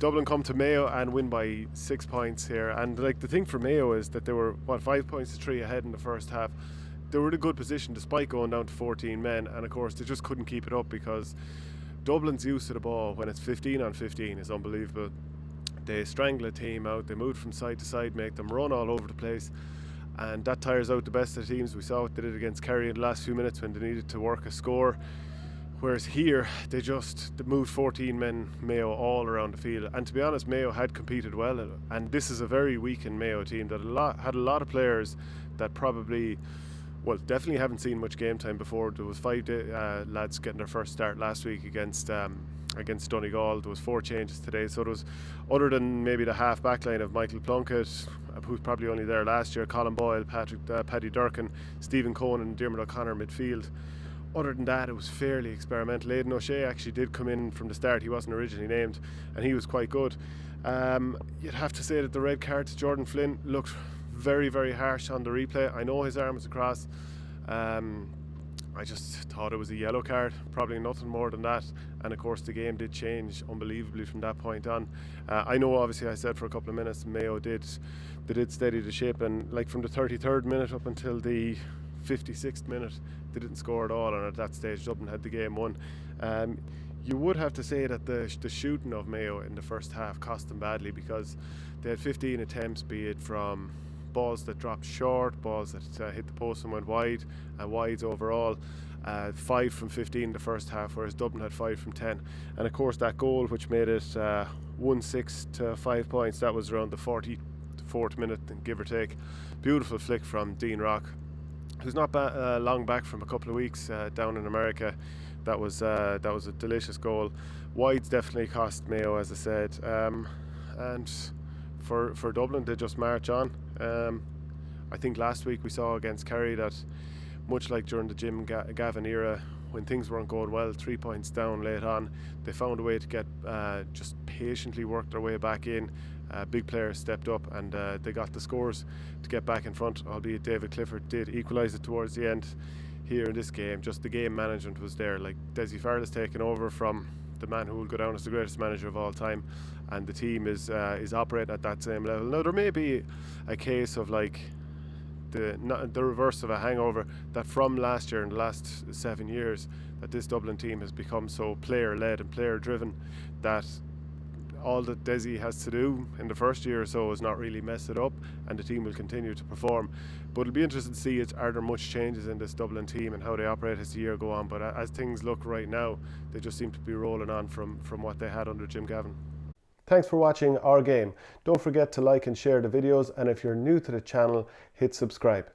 Dublin come to Mayo and win by 6 points here. And like the thing for Mayo is that they were 5 points to 3 ahead in the first half. They were in a good position despite going down to 14 men, and of course they just couldn't keep it up because Dublin's use of the ball when it's 15 on 15 is unbelievable. They strangle a team out, they move from side to side, make them run all over the place, and that tires out the best of the teams. We saw what they did against Kerry in the last few minutes when they needed to work a score. Whereas here, they moved 14 men, Mayo, all around the field. And to be honest, Mayo had competed well. And this is a very weakened Mayo team that had a lot of players that probably, well, definitely haven't seen much game time before. There was 5 lads getting their first start last week against Donegal. There was 4 changes today. So there was, other than maybe the half back line of Michael Plunkett, who's probably only there last year, Colin Boyle, Paddy Durkin, Stephen Cohen and Diarmuid O'Connor midfield. Other than that, it was fairly experimental. Aidan O'Shea actually did come in from the start. He wasn't originally named, and he was quite good. You'd have to say that the red card to Jordan Flynn looked very, very harsh on the replay. I know his arm was across. I just thought it was a yellow card, probably nothing more than that. And of course, the game did change unbelievably from that point on. I know, obviously, I said for a couple of minutes, Mayo did steady the ship, and like from the 33rd minute up until the 56th minute, they didn't score at all, and at that stage Dublin had the game won. You would have to say that the shooting of Mayo in the first half cost them badly, because they had 15 attempts, be it from balls that dropped short, balls that hit the post and went wide, and wides overall. 5 from 15 in the first half, whereas Dublin had 5 from 10. And of course that goal which made it 1-6 to 5 points, that was around the 44th minute, give or take. Beautiful flick from Dean Rock, who's not long back from a couple of weeks down in America. That was a delicious goal. Wides definitely cost Mayo, as I said, and for Dublin, they just march on. I think last week we saw against Kerry that, much like during the Jim Gavin era, when things weren't going well, 3 points down late on, they found a way to get just patiently work their way back in. Big players stepped up, and they got the scores to get back in front, albeit David Clifford did equalise it towards the end. Here in this game, just the game management was there. Like, Dessie Farrell's taken over from the man who will go down as the greatest manager of all time, and the team is operating at that same level. Now, there may be a case of like the reverse of a hangover, that from last year and the last 7 years, that this Dublin team has become so player-led and player-driven that all that Dessie has to do in the first year or so is not really mess it up, and the team will continue to perform. But it'll be interesting to see, are there much changes in this Dublin team and how they operate as the year go on. But as things look right now, they just seem to be rolling on from what they had under Jim Gavin. Thanks for watching Our Game. Don't forget to like and share the videos, and if you're new to the channel, hit subscribe.